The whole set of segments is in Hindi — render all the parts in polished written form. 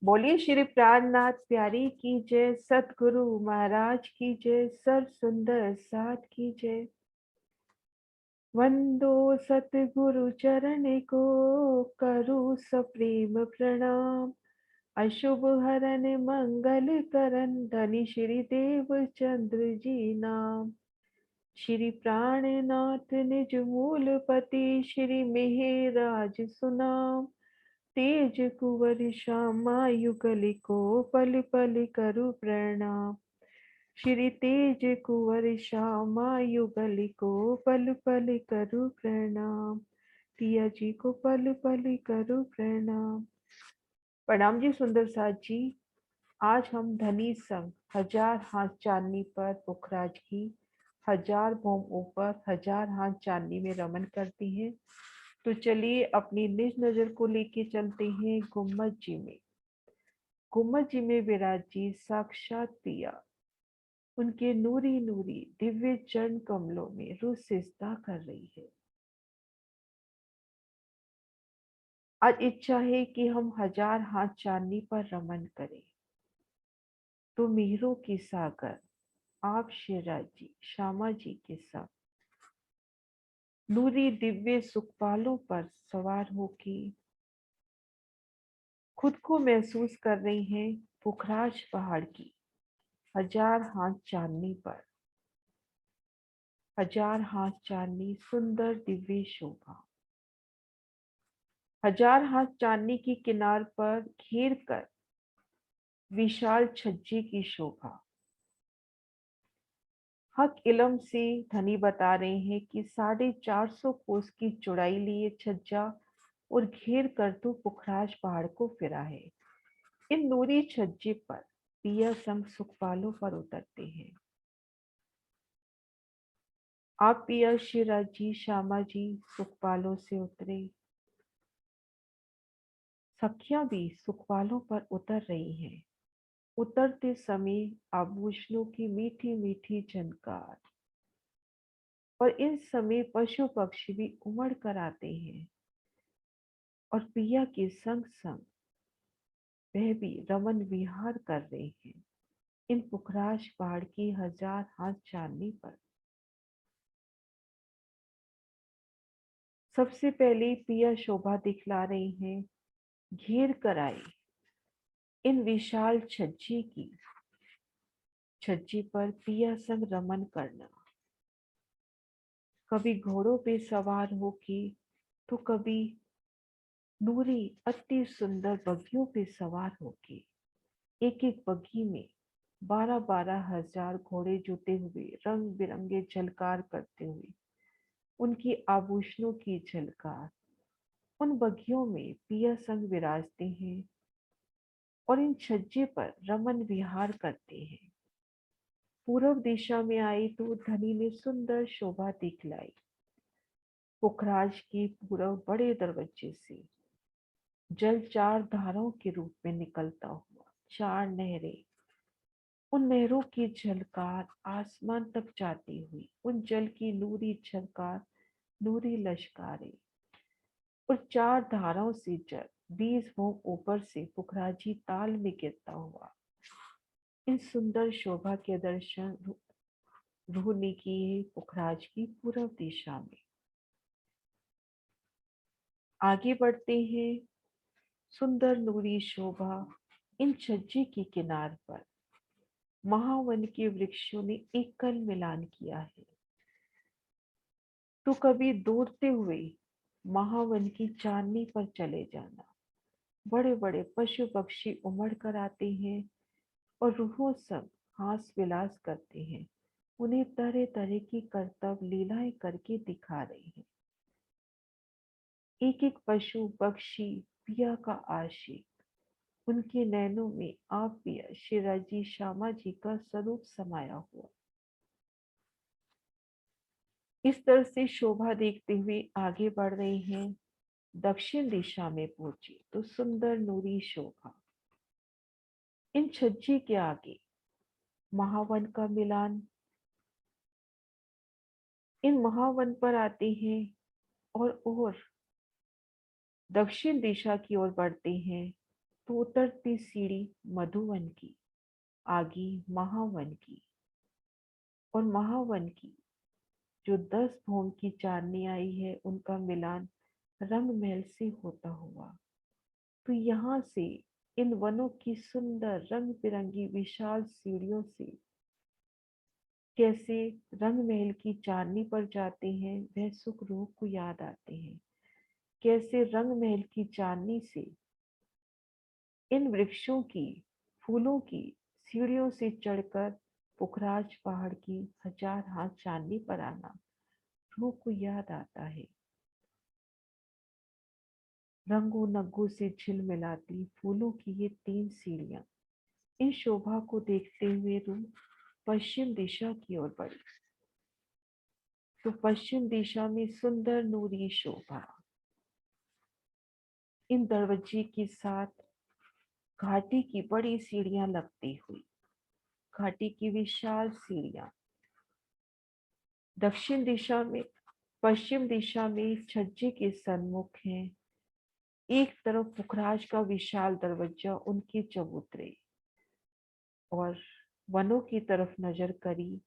बोलिए श्री प्राणनाथ प्यारी की जय, सतगुरु महाराज की जय, सर्व सुंदर साथ की जय। वंदो सतगुरु चरण को, करु सप्रेम प्रणाम। अशुभ हरन मंगल करन, धनी श्री देव चंद्र जी नाम। श्री प्राणनाथ निज मूलपति, श्री मेहराज सुनाम। तेज कुंवर श्यामा युगल को, पल पल करु प्रणाम। श्री तेज कुंवर श्यामा युगल को, पल पल करु प्रणाम। पिया जी को पल पल करु प्रणाम। प्रणाम जी सुंदर साथ जी। आज हम धनी संग हजार हाथ चांदनी पर पुखराज की, हजार भौम ऊपर हजार हाथ चांदनी में रमन करती हैं। तो चलिए अपनी निज नजर को लेके चलते हैं गुम्मत जी में। गुम्मत जी में विराजी साक्षात पिया, उनके नूरी नूरी दिव्य चरण कमलों में रुज सिजदा कर रही है। आज इच्छा है कि हम हजार हाथ चांदनी पर रमन करें। तो मीरों की सागर आप शिवराज जी श्यामा जी के साथ नूरी दिव्य सुखपालों पर सवार होके खुद को महसूस कर रही हैं पुखराज पहाड़ की हजार हाथ चांदनी पर। हजार हाथ चांदनी सुंदर दिव्य शोभा, हजार हाथ चांदनी की किनार पर घेर कर विशाल छज्जे की शोभा। हक इलम से धनी बता रहे हैं कि 450 कोस की चौड़ाई लिए छज्जा और घेर कर तो पुखराज पहाड़ को फिरा है। इन नूरी छज्जे पर पिया संग सुखपालों पर उतरते हैं। आप पिया शिवराज जी श्यामा जी सुखपालों से उतरे। सखियां भी सुखपालों पर उतर रही हैं। उतरते समय आभूषणों की मीठी मीठी झनकार, और इन समय पशु पक्षी भी उमड़ कर आते हैं और पिया के संग संग वह भी रमन विहार कर रहे हैं इन पुखराज पहाड़ की हजार हाथ चांदनी पर। सबसे पहले पिया शोभा दिखला रही हैं घेर कर आए इन विशाल छज्जे की। छज्जे पर पिया संग रमन करना, कभी घोड़ों पे सवार होके तो कभी नूरी अति सुंदर बग्घियों पे सवार होके। एक एक बग्घी में 12-12 हजार घोड़े जुटे हुए रंग बिरंगे झलकार करते हुए, उनकी आभूषणों की झलकार उन बग्घियों में पिया संग विराजते हैं और इन छज्जे पर रमन विहार करते हैं। पूर्व दिशा में आई तो धनी ने सुंदर शोभा दिखलाई। पुखराज के पूर्व बड़े दरवाजे से जल 4 धाराओं के रूप में निकलता हुआ 4 नहरें, उन नहरों की झलकार आसमान तक जाती हुई, उन जल की नूरी झलकार नूरी लश्कारे, और 4 धाराओं से जल 20 भों ऊपर से पुखराजी ताल में गिरता हुआ। इन सुंदर शोभा के दर्शन रूह ने किए पुखराज की पूर्व दिशा में। आगे बढ़ते हैं। सुंदर नूरी शोभा इन छज्जे के किनार पर महावन के वृक्षों ने एक कल मिलान किया है। तो कभी दौड़ते हुए महावन की चांदनी पर चले जाना। बड़े बड़े पशु पक्षी उमड़ कर आते हैं और रूहों सब हास विलास करते हैं। उन्हें तरह तरह की करतब लीलाएं करके दिखा रहे हैं। एक एक पशु पक्षी पिया का आशिक, उनके नैनों में आप पिया शिराजी श्यामा जी का स्वरूप समाया हुआ। इस तरह से शोभा देखते हुए आगे बढ़ रहे हैं। दक्षिण दिशा में पहुंची तो सुंदर नूरी शोभा इन छज्जे के आगे महावन का मिलान। इन महावन पर आते हैं और दक्षिण दिशा की ओर बढ़ते हैं तो उतरती सीढ़ी मधुवन की, आगी महावन की, और महावन की जो 10 भोम की चांदनी आई है उनका मिलान रंग महल से होता हुआ। तो यहाँ से इन वनों की सुंदर रंग बिरंगी विशाल सीढ़ियों से कैसे रंग महल की चांदनी पर जाते हैं, वह सुख रूह को याद आते हैं। कैसे रंग महल की चांदनी से इन वृक्षों की, फूलों की सीढ़ियों से चढ़कर पुखराज पहाड़ की 1000 हाथ चांदनी पर आना रूह को याद आता है। रंगों नगों से झिलमिलाती फूलों की ये 3 सीढ़ियां, इन शोभा को देखते हुए रूह पश्चिम दिशा की ओर बढ़ी। तो पश्चिम दिशा में सुंदर नूरी शोभा, इन दरवाजे के साथ घाटी की बड़ी सीढ़ियां लगती हुई, घाटी की विशाल सीढ़ियां। दक्षिण दिशा में, पश्चिम दिशा में छज्जे के सन्मुख हैं। एक तरफ पुखराज का विशाल दरवाजा उनके चबूतरे, और वनों की तरफ नजर करी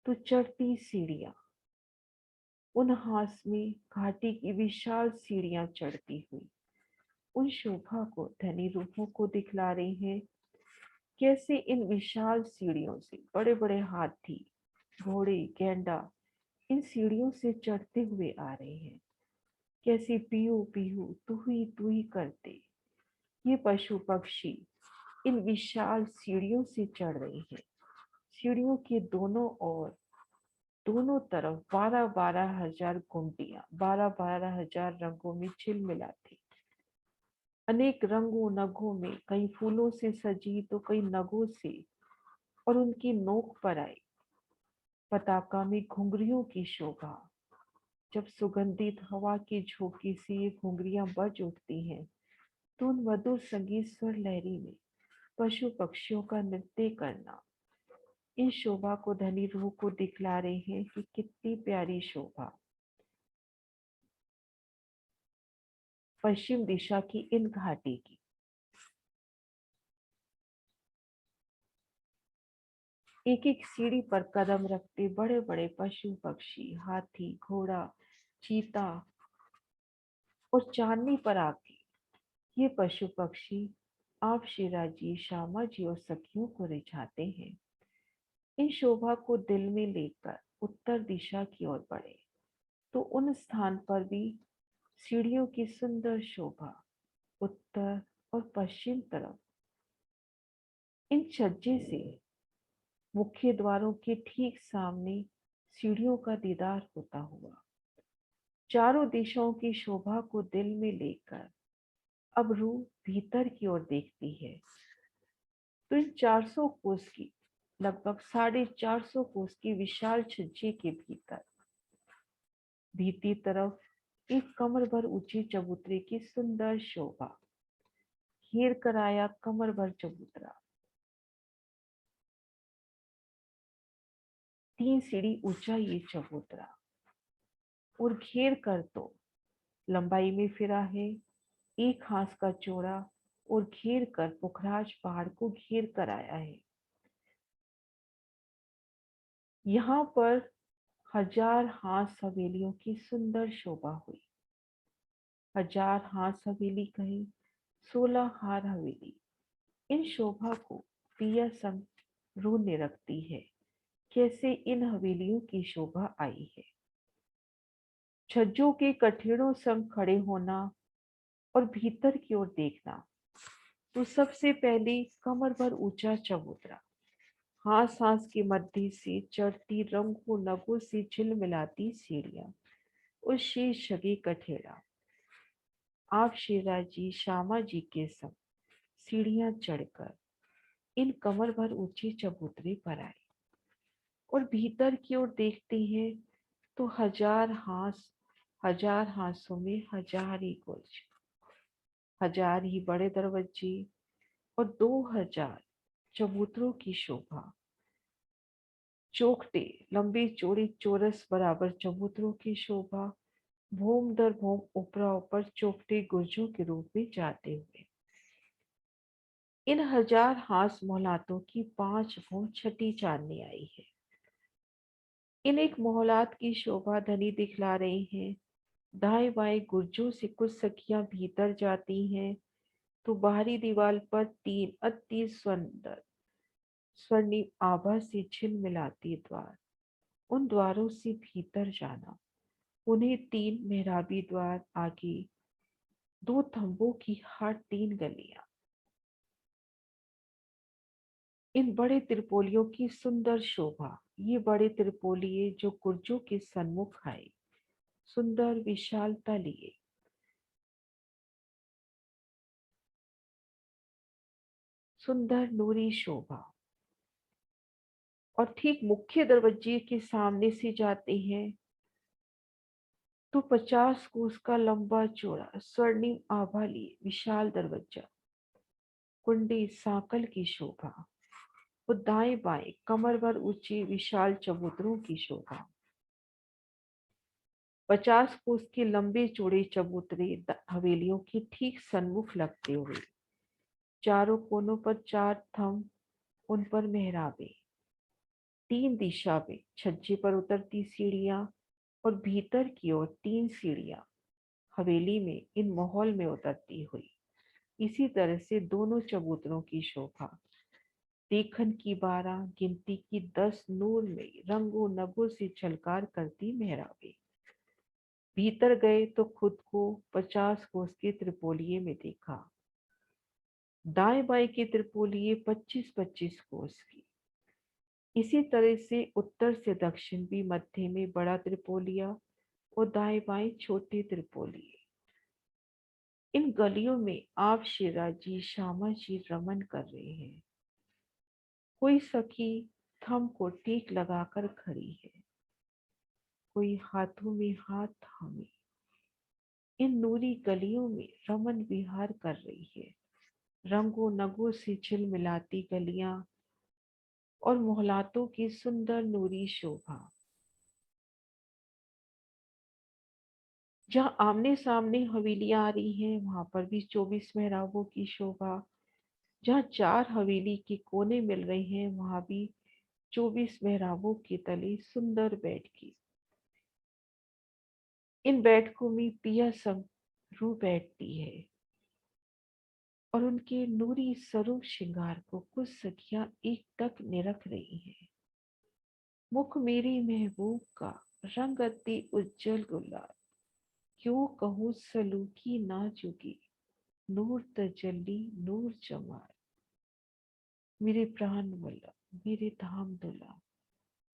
तो चढ़ती सीढ़ियां, उन हास में घाटी की विशाल सीढ़ियां चढ़ती हुई उन शोभा को धनी रूपों को दिखला रही हैं। कैसे इन विशाल सीढ़ियों से बड़े बड़े हाथी, घोड़े, गैंडा इन सीढ़ियों से चढ़ते हुए आ रहे हैं। कैसे पीहू पीहू तू ही करते ये पशु पक्षी इन विशाल सीढ़ियों से चढ़ रहे हैं। सीढ़ियों के दोनों ओर, दोनों तरफ 12,000 गुंटियां 12,000 रंगों में झिलमिलाती, अनेक रंगों नगों में, कई फूलों से सजी तो कई नगों से, और उनकी नोक पर आई पताका में घुंघरियों की शोभा। जब सुगंधित हवा की झोंकी से ये घुंघरियां बज उठती हैं तो उन मधुर संगीत स्वर लहरी में पशु पक्षियों का नृत्य करना इन शोभा को धनी रूह को दिखला रहे हैं कि कितनी प्यारी शोभा। पश्चिम दिशा की इन घाटी की एक एक सीढ़ी पर कदम रखते बड़े बड़े पशु पक्षी, हाथी, घोड़ा, चीता, और चांदनी पर आके ये पशु पक्षी आप शिरा जी, श्यामा जी और सखियों को रिझाते हैं। इन शोभा को दिल में लेकर उत्तर दिशा की ओर बढ़े तो उन स्थान पर भी सीढ़ियों की सुंदर शोभा। उत्तर और पश्चिम तरफ इन छज्जे से मुख्य द्वारों के ठीक सामने सीढ़ियों का दीदार होता हुआ चारों दिशाओं की शोभा को दिल में लेकर अब रूह भीतर की ओर देखती है। तो इन 400 कोस की, लगभग 450 कोस की विशाल छज्जे के भीतर भीती तरफ एक कमर भर ऊंची चबूतरे की सुंदर शोभा। घेर कर आया कमर भर चबूतरा, 3 सीढ़ी ऊंचा ये चबूतरा, और घेर कर तो लंबाई में फिरा है 1 हाथ का चौड़ा, और घेर कर पुखराज पहाड़ को घेर कर आया है। यहाँ पर 1000 हाथ हवेलियों की सुंदर शोभा हुई। 1000 हाथ हवेली कहीं, 16 हार हवेली, इन शोभा को पिया संग रूह ने रखती है। कैसे इन हवेलियों की शोभा आई है। छज्जों के कठेड़ों संग खड़े होना और भीतर की ओर देखना, तो सबसे पहले कमर भर ऊंचा चबूतरा, हास हास के मध्य से चढ़ती रंगों नगों से झिलमिलाती सीढ़ियां, और शेष जगह कठेड़ा आप शेरा जी, श्यामा जी के संग सीढ़ियां चढ़कर इन कमर भर ऊंचे चबूतरे पर आए, और भीतर की ओर देखते हैं तो 1000 हास, 1000 हासों में 1000 ही गुर्ज, 1000 ही बड़े दरवाजे, और 2000 चबूतरों की शोभा। चौखटे, लंबी चौड़ी चौरस बराबर चबूतरों की शोभा, भूम दर भूम ऊपरा ऊपर चौखटे गुर्जों के रूप में जाते हुए इन हजार हास मोहलातों की 5 वो छठी चांदनी आई है। इन एक मोहलात की शोभा धनी दिखला रही है। दाएं बाएं गुर्जों से कुछ सखियां भीतर जाती हैं तो बाहरी दीवार पर 3 अति सुंदर स्वर्णिम आभा से झिलमिलाती द्वार। उन द्वारों से भीतर जाना। उन्हें 3 मेहराबी द्वार, आगे 2 थंबों की हर 3 गलियां। इन बड़े त्रिपोलियों की सुंदर शोभा। ये बड़े त्रिपोलिये जो कुर्जों के सन्मुख आए, सुंदर विशालता लिए। सुंदर नूरी शोभा। और ठीक मुख्य दरवाजे के सामने से जाते हैं तो 50 कोस का लंबा चौड़ा स्वर्णिम आभा लिए विशाल दरवाजा, कुंडी सांकल की शोभा। वो दाएं बाएं कमर भर ऊंचे विशाल चबूतरों की शोभा। 50 कोस के लंबे चौड़े चबूतरे हवेलियों के ठीक सन्मुख लगते हुए, चारों कोनों पर 4 थंब, उन पर मेहराबे, 3 दिशा में छज्जे पर उतरती सीढ़ियां और भीतर की ओर 3 सीढ़ियां हवेली में इन महल में उतरती हुई। इसी तरह से दोनों चबूतरों की शोभा। देखन की 12, गिनती की 10 नूर में रंगों नगों से झलकार करती मेहराबे। भीतर गए तो खुद को 50 कोस के त्रिपोलिये में देखा। दाएं बाएं के त्रिपोलिये 25-25 कोस की। इसी तरह से उत्तर से दक्षिण भी मध्य में बड़ा त्रिपोलिया और दाएं बाएं छोटे त्रिपोलिये। इन गलियों में आप शिराजी श्यामा जी रमन कर रहे हैं। कोई सखी थम को टीक लगाकर खड़ी है, कोई हाथों में हाथ थामे इन नूरी गलियों में रमन विहार कर रही है। रंगों नगों से झिलमिलाती गलियां और मोहलातों की सुंदर नूरी शोभा। जहाँ आमने सामने हवेलियां आ रही हैं, वहां पर भी 24 मेहराबों की शोभा। जहाँ 4 हवेली के कोने मिल रहे हैं, वहां भी 24 मेहराबों के तले सुंदर बैठकी। इन बैठकों में पिया सब रू बैठती है और उनके नूरी स्वरूप श्रृंगार को कुछ सखियां एक टक निरख रही हैं। मुख मेरी महबूब का रंग अति उज्जवल गुलाल, क्यों कहूँ सलूकी ना चुकी, नूर तजल्ली नूर जमाल। मेरे प्राण वाला, मेरे धाम दुला,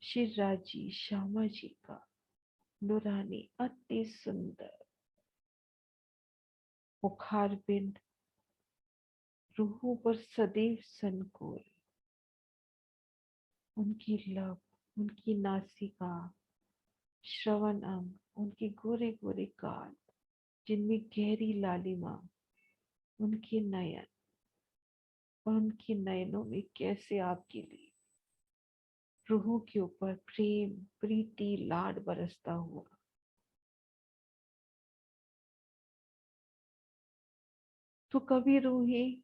श्री राजी श्यामा जी का नूरानी अति सुंदर मुखार बिंद, रूहों पर सदैव संकोल। उनकी लब, उनकी नासिका, श्रवण अंग, उनके गोरे गोरे गाल जिनमें गहरी लालिमा, उनके नयन और उनके नयनों में कैसे आपके लिए रूहों के ऊपर प्रेम प्रीति लाड बरसता हुआ। तो कभी रूहें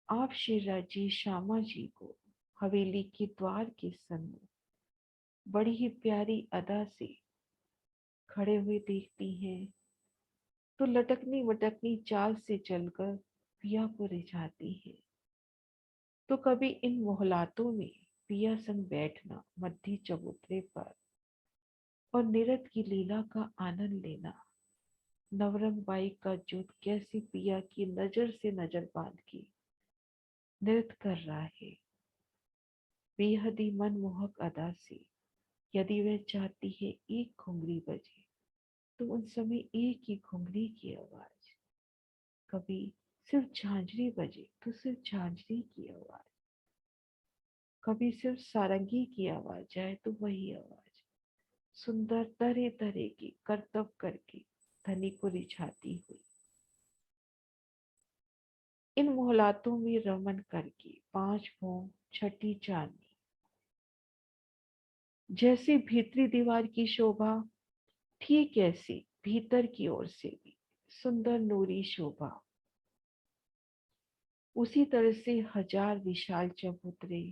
आप श्री श्यामा जी को हवेली के द्वार के सन्मुख बड़ी ही प्यारी अदा से खड़े हुए देखती हैं तो लटकनी मटकनी चाल से चलकर पिया को रिझाती है। तो कभी इन मोहलातों में पिया संग बैठना मध्य चबूतरे पर और निरत की लीला का आनंद लेना। नवरंग बाई का जूत कैसी पिया की नजर से नजर बांध के नृत्य कर रहा है, बेहद ही मनमोहक अदा से। यदि वह चाहती है एक घुंघरी बजे तो उन समय एक ही घुंघरी की आवाज, कभी सिर्फ झांझरी बजे तो सिर्फ झांझरी की आवाज, कभी सिर्फ सारंगी की आवाज आए तो वही आवाज सुंदर तरह तरह की करतब करके धनी को रिझाती हुई। इन मोहलातों में रमन करके 5 भोग छठी चांदनी। जैसे भीतरी दीवार की शोभा, ठीक ऐसी भीतर की ओर से भी सुंदर नूरी शोभा। उसी तरह से 1000 विशाल चबूतरे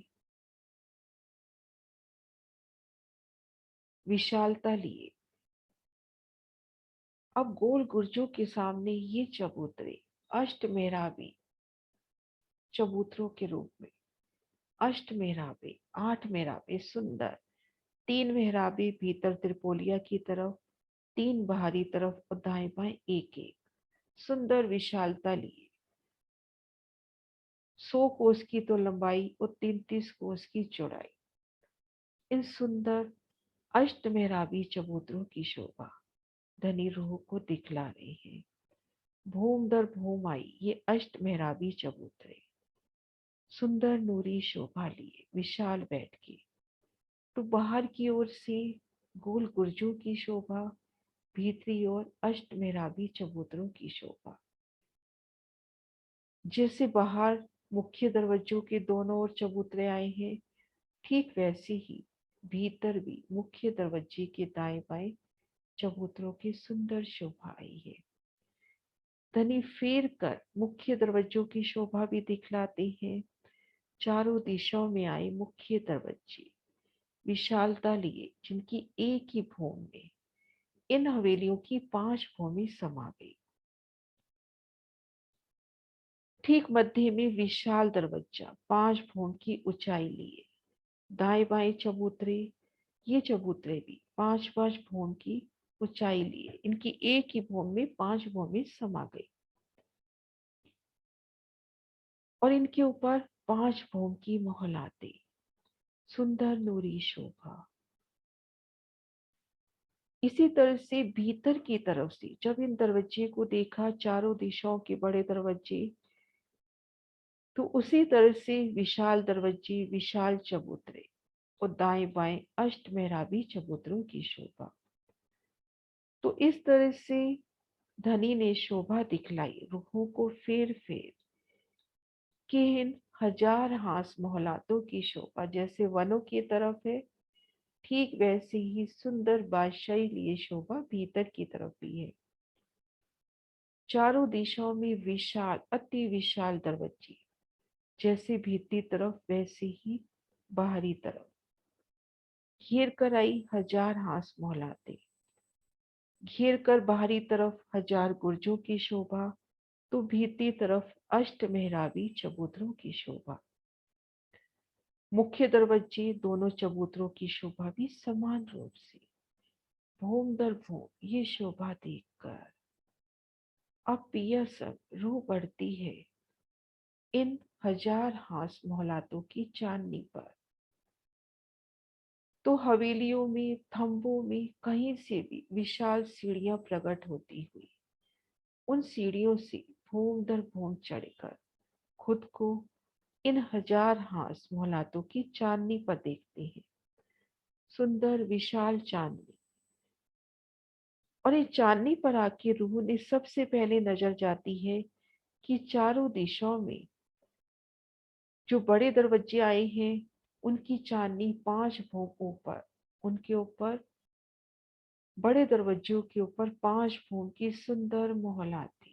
विशालता लिए। अब गोल गुर्जों के सामने ये चबूतरे अष्ट मेहराबी चबूतरों के रूप में, अष्ट मेहराबे, 8 मेहराबे सुंदर, 3 मेहराबे भीतर त्रिपोलिया की तरफ, 3 बाहरी तरफ और दाएं बाएं एक एक सुंदर विशालता लिए। 100 कोस की तो लंबाई और 33 कोस की चौड़ाई। इन सुंदर अष्ट मेहराबी चबूतरों की शोभा धनी रूह को दिखला रही है। भूम दर भूम आई ये अष्ट मेहराबी चबूतरे, सुंदर नूरी शोभा लिए विशाल बैठ के। तो बाहर की ओर से गोल गुर्जों की शोभा, भीतरी ओर अष्ट मेहराबी चबूतरों की शोभा। जैसे बाहर मुख्य दरवाजों के दोनों ओर चबूतरे आए हैं, ठीक वैसे ही भीतर भी मुख्य दरवाजे के दाएं बाएं चबूतरों की सुंदर शोभा आई है। धनी फेर कर मुख्य दरवाजों की शोभा भी दिखलाते हैं। चारों दिशाओं में आए मुख्य दरवाजे विशालता लिए, जिनकी एक ही भूमि में इन हवेलियों की 5 भूमि समा गई। ठीक मध्य में विशाल दरवाजा 5 भूमि की ऊंचाई लिए। दाएं बाएं चबूतरे, ये चबूतरे भी 5-5 भूमि की ऊंचाई लिए, इनकी एक ही भूमि में 5 भूमि समा गई और इनके ऊपर 5 भूमि की मोहलाते, सुंदर नूरी शोभा। इसी तरह से भीतर की तरफ से जब इन दरवाजे को देखा, चारों दिशाओं के बड़े दरवाजे, तो उसी तरह से विशाल दरवाजे, विशाल चबूतरे और दाएं बाएं अष्ट मेहराबी चबूतरों की शोभा। तो इस तरह से धनी ने शोभा दिखलाई रूहों को फेर फेर कि इन 1000 हास मोहलातों की शोभा जैसे वनों की तरफ है, ठीक वैसे ही सुंदर बादशाही लिए शोभा भीतर की तरफ भी है। चारों दिशाओं में विशाल, अति विशाल दरवाजे, जैसे भीतरी तरफ वैसे ही बाहरी तरफ। घेर कर आई 1000 हास मोहलाते, घेर कर बाहरी तरफ 1000 गुर्जों की शोभा, तो भीतरी तरफ अष्ट मेहराबी चबूतरों की शोभा। मुख्य दरवाजे दोनों चबूतरों की शोभा भी समान रूप से भूम दर भूम ये शोभा देखकर अब पिया सब रूह बढ़ती है इन 1000 हास मोहलातों की चांदनी पर। तो हवेलियों में, थंबों में कहीं से भी विशाल सीढ़ियां प्रकट होती हुई उन सीढ़ियों से भूम दर भूम चढ़कर खुद को इन 1000 हास मोहलातों की चांदनी पर देखते हैं। सुंदर विशाल चांदनी, और इस चांदनी पर आके रूह ने सबसे पहले नजर जाती है कि चारों दिशाओं में जो बड़े दरवाजे आए हैं उनकी चांदनी 5 भों ऊपर, उनके ऊपर बड़े दरवाजों के ऊपर 5 भों की सुंदर मोहलाती।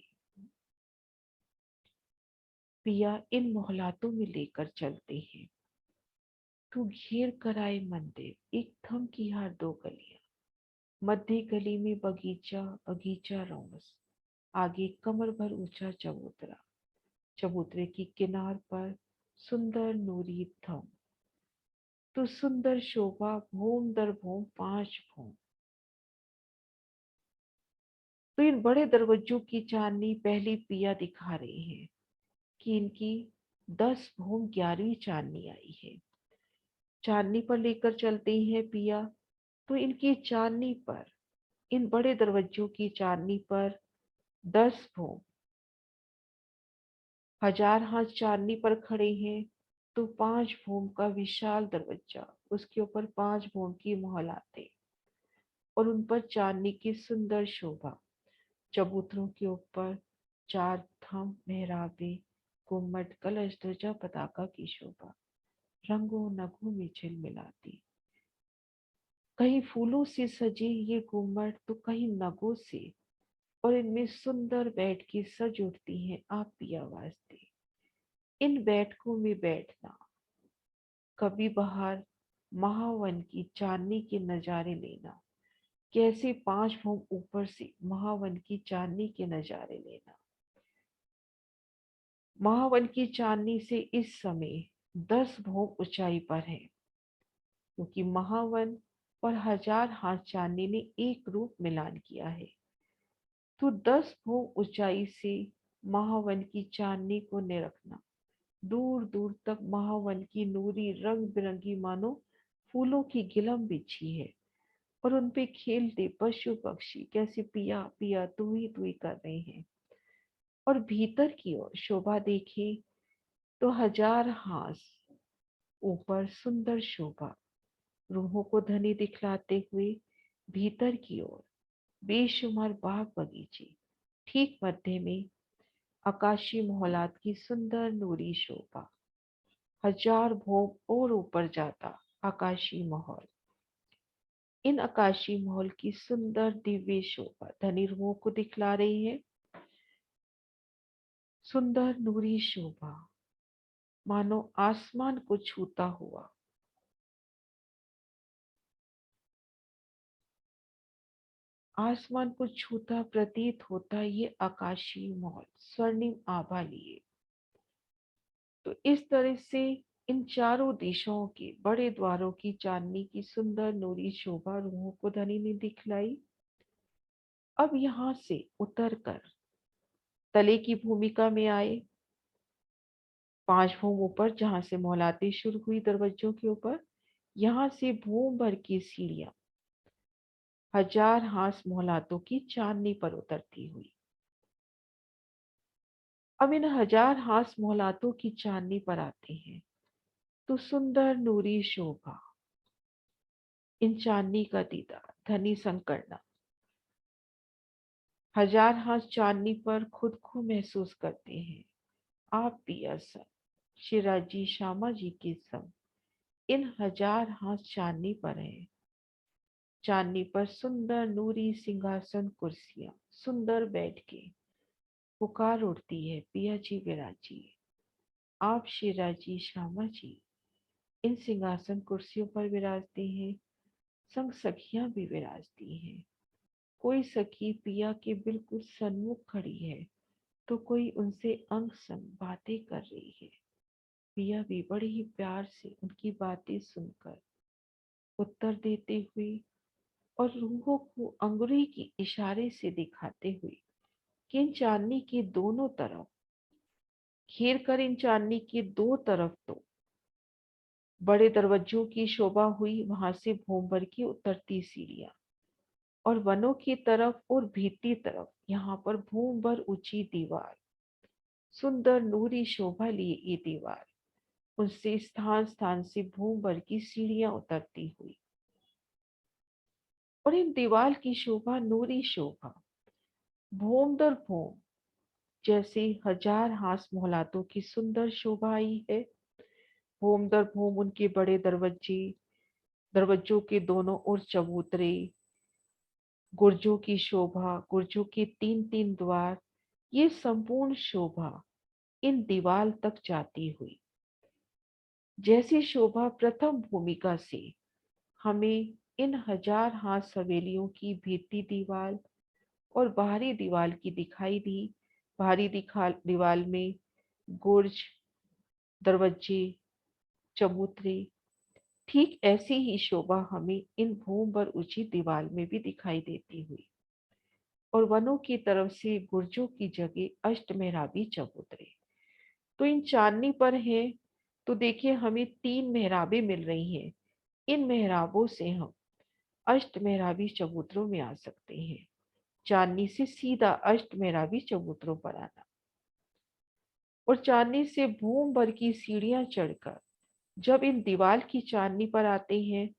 पिया इन मोहलातों में लेकर चलते हैं। तू घेर कर आए मंदिर, एक थम की हार 2 गलियां, मध्य गली में बगीचा, बगीचा रोस, आगे कमर भर ऊंचा चबूतरा, चबूतरे की किनार पर सुंदर नूरी थम, तो सुंदर शोभा भूम दर भूम 5 भूम। तो इन बड़े दरवाजों की चांदनी पहली पिया दिखा रहे हैं कि इनकी 10 भूम 11वीं चांदनी आई है। चांदनी पर लेकर चलते हैं पिया, तो इनकी चांदनी पर, इन बड़े दरवाजों की चांदनी पर 10 भूम, 1000 हाथ चांदनी पर खड़े हैं, तो 5 भूम का विशाल दरवाजा, उसके ऊपर 5 भूम की मोहलाते और उन पर चांदनी की सुंदर शोभा। चबूतरों के ऊपर 4 थम, मेहराबे, गुम्मट, कलश, ध्वजा, पताका की शोभा रंगों नगों में झिलमिलाती। कहीं फूलों से सजे ये गुम्मट तो कहीं नगों से, और इनमें सुंदर बैठ के सज उठती हैं आप पिया वास्ते। इन बैठकों में बैठना, कभी बाहर महावन की चांदनी के नजारे लेना, कैसे 5 भोग ऊपर से महावन की चांदनी के नजारे लेना। महावन की चांदनी से इस समय 10 भोग ऊंचाई पर है, क्योंकि महावन पर 1000 हाथ चांदनी ने एक रूप मिलान किया है। तो 10 भोग ऊंचाई से महावन की चांदनी को निरखना, दूर दूर तक महावन की नूरी रंग बिरंगी मानो फूलों की गिलम बिछी है, और उनपे खेलते पशु पक्षी कैसे पिया पिया तू ही कर रहे हैं। और भीतर की ओर शोभा देखे तो 1000 हाथ ऊपर सुंदर शोभा, रूहों को धनी दिखलाते हुए भीतर की ओर बेशुमार बाग बगीचे, ठीक मध्य में आकाशीय मोहलात की सुंदर नूरी शोभा, 1000 भोग और ऊपर जाता आकाशीय महल। इन आकाशीय महल की सुंदर दिव्य शोभा धनी रूहों को दिखला रही है। सुंदर नूरी शोभा मानो आसमान को छूता हुआ, आसमान को छूता प्रतीत होता ये आकाशीय महल स्वर्णिम आभा लिए। तो इस तरह से इन चारों दिशाओं के बड़े द्वारों की चांदनी की सुंदर नूरी शोभा रूहों को धनी ने दिखलाई। अब यहां से उतरकर तले की भूमिका में आए, 5 भूम ऊपर जहां से मोहलातें शुरू हुई दरवाजों के ऊपर, यहां से भूम भर की सीढ़ियां 1000 हाथ मोहलातों की चांदनी पर उतरती हुई। अब इन 1000 हाथ मोहलातों की चांदनी पर आते हैं तो सुंदर नूरी शोभा, इन चांदनी का दीदार धनी संग करना, 1000 हाथ चांदनी पर खुद को महसूस करते हैं। आप पिया संग शिराजी श्यामा जी के संग इन 1000 हाथ चांदनी पर है। चांदनी पर सुंदर नूरी सिंहासन कुर्सियां सुंदर बैठ के पुकार उठती है, पिया जी विराजिए। आप शिराजी श्यामा जी इन सिंहासन कुर्सियों पर विराजते हैं, संग सखियां भी विराजती हैं। कोई सखी पिया के बिल्कुल सन्मुख खड़ी है तो कोई उनसे अंग संग बातें कर रही है। पिया भी बड़े ही प्यार से उनकी बातें सुनकर उत्तर देते हुए और रूहों को अंगुरी की इशारे से दिखाते हुए कि इन चांदनी के दोनों तरफ घेर कर, इन चांदनी के दो तरफ तो बड़े दरवाजों की शोभा हुई, वहां से भूमभर की उतरती सीढ़ियां, और वनों की तरफ और भीतरी तरफ यहाँ पर भूमभर ऊंची दीवार, सुंदर नूरी शोभा लिए ये दीवार, उनसे स्थान स्थान से भूमभर की सीढ़ियां उतरती हुई। और इन दीवार की शोभा नूरी शोभा भूम दर भूम जैसे 1000 हाथ मोहलातों की सुंदर शोभा आई है। भूम दर भूम उनके बड़े दरवाजे, दरवाजों के दोनों ओर चबूतरे, गुर्जों की शोभा, गुर्जों के 3-3 द्वार, ये संपूर्ण शोभा इन दीवाल तक जाती हुई। जैसी शोभा प्रथम भूमिका से हमें इन 1000 हाथ हवेलियों की भीतरी दीवार और बाहरी दीवार की दिखाई दी। बाहरी दीवार में गुर्ज, दरवाजे, चबूतरे, ठीक ऐसी ही शोभा हमें इन भूमभर ऊंची दीवार में भी दिखाई देती हुई। और वनों की तरफ से गुर्जों की जगह अष्टमेहराबी चबूतरे तो इन चांदनी पर है। तो देखिए हमें 3 मेहराबें मिल रही हैं। इन मेहराबों से हम अष्टमेहराबी चबूतरों में आ सकते हैं। चांदनी से सीधा अष्टमेहराबी चबूतरों पर आना, और चांदनी से भूम भर की सीढ़ियां चढ़कर जब इन दीवार की चांदनी पर आते हैं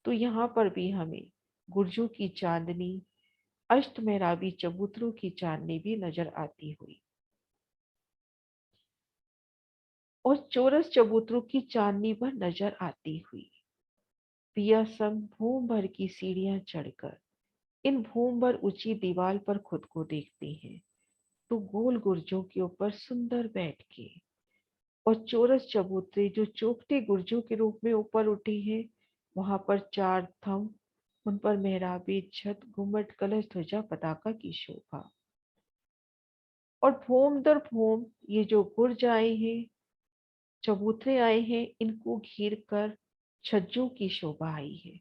तो यहाँ पर भी हमें गुर्जों की चांदनी, अष्टमेहराबी चबूतरों की चांदनी भी नजर आती हुई, और चौरस चबूतरों की चांदनी पर नजर आती हुई। पिया संग भूम भर की सीढ़ियां चढ़कर इन भूम भर ऊंची दीवार पर खुद को देखते हैं तो गोल गुर्जों के ऊपर सुंदर बैठ के और चौरस चबूतरे जो चौखटे गुर्जों के रूप में ऊपर उठे हैं, वहां पर चार थंब, उन पर मेहराबी, छत, गुम्बद, कलश, ध्वजा, पताका की शोभा। और भूम दर भूम ये जो गुर्ज आए हैं, चबूतरे आए हैं, इनको घेर कर छज्जों की शोभा आई है।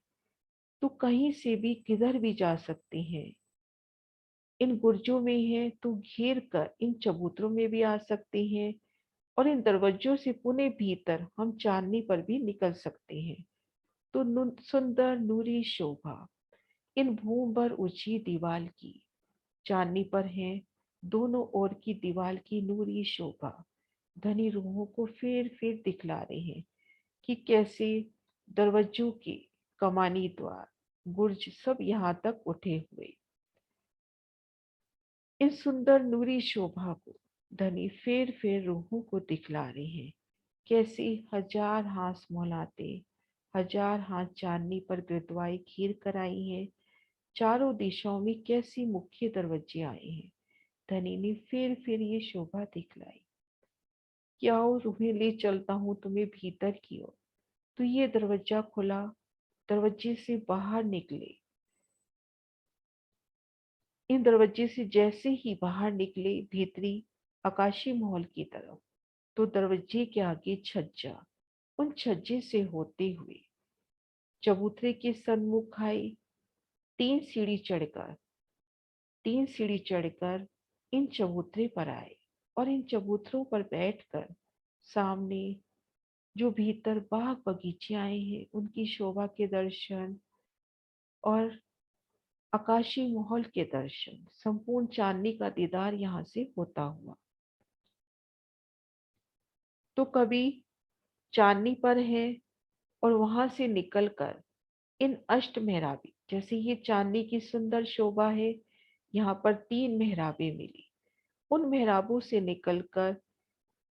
तो कहीं से भी किधर भी जा सकते हैं, इन गुर्जों में है तो घेर कर इन चबूतरों में भी आ सकते हैं, और इन दरवाजों से पुणे भीतर हम चांदनी पर भी निकल सकते हैं। तो सुंदर नूरी शोभा इन भूम भर ऊंची दीवार की, चांदनी पर है दोनों ओर की दीवार की नूरी शोभा, धनी रूहों को फिर दिखला रहे हैं कि कैसे दरवाजों के कमानी द्वार गुर्ज सब यहाँ तक उठे हुए। इस सुंदर नूरी शोभा को धनी फिर रूहों को दिखला रहे हैं, कैसे हजार हाथ मोहलाते, हजार हाथ चांदनी पर गिरदवाई खीर कराई है, चारों दिशाओं में कैसी मुख्य दरवाजे आए हैं। धनी ने फिर ये शोभा दिखलाई। क्या हो, रूहें ले चलता हूँ तुम्हें भीतर की ओर। तो ये दरवाजा खुला, दरवाजे से बाहर निकले। इन दरवाजे से जैसे ही बाहर निकले भीतरी आकाशी महल की तरफ, तो दरवाजे के आगे छज्जा, उन छज्जे से होते हुए चबूतरे के सन्मुख आए। तीन सीढ़ी चढ़कर तीन सीढ़ी चढ़कर इन चबूतरे पर आए, और इन चबूतरों पर बैठकर सामने जो भीतर बाग बगीचे आए हैं उनकी शोभा के दर्शन, और आकाशी महल के दर्शन, संपूर्ण चांदनी का दीदार यहाँ से होता हुआ। तो कभी चांदनी पर है, और वहां से निकलकर इन अष्ट मेहराबी, जैसे ये चांदनी की सुंदर शोभा है, यहाँ पर तीन मेहराबें मिली। उन मेहराबों से निकलकर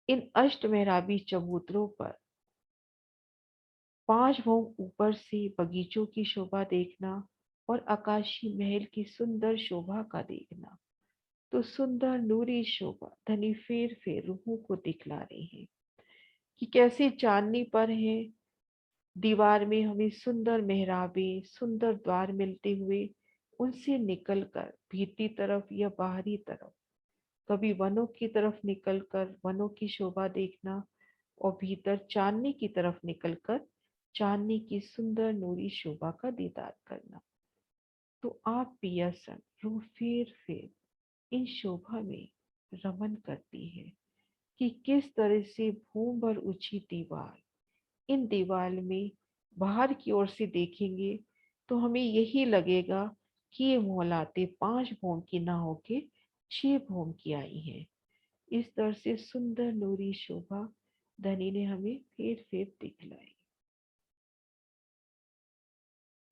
इन अष्ट मेहराबी चबूतरों पर पांच भोग ऊपर से बगीचों की शोभा देखना, और आकाशी महल की सुंदर शोभा का देखना। तो सुंदर नूरी शोभा धनी फिर रूहों को दिखला रहे हैं कि कैसे चांदनी पर है, दीवार में हमें सुंदर मेहराबें, सुंदर द्वार मिलते हुए, उनसे निकलकर भीतरी तरफ या बाहरी तरफ, कभी वनों की तरफ निकलकर वनों की शोभा देखना, और भीतर चांदनी की तरफ निकलकर चांदनी की सुंदर नूरी शोभा का दीदार करना। तो आप पिया सन रूह फिर इन शोभा में रमन करती है कि किस तरह से भूम भर ऊंची दीवार, इन दीवार में बाहर की ओर से देखेंगे तो हमें यही लगेगा कि ये मोहलाते पांच भोम की ना होके छह भोम की आई है। इस तरह से सुंदर नूरी शोभा धनी ने हमें फिर दिखलाई।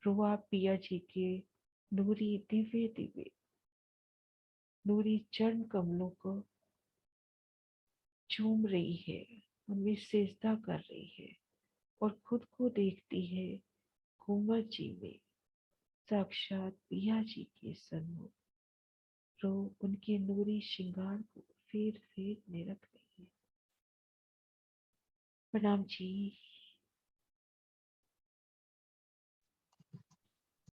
रुआ पिया जी के नूरी दिव्य दिव्य नूरी चरण कमलों को चूम रही है, उनमें सिजदा कर रही है, और खुद को देखती है घूमर जी में, साक्षात पिया जी के सन्मुख। रो उनके नूरी श्रृंगार को फिर निरख रही है। प्रणाम जी।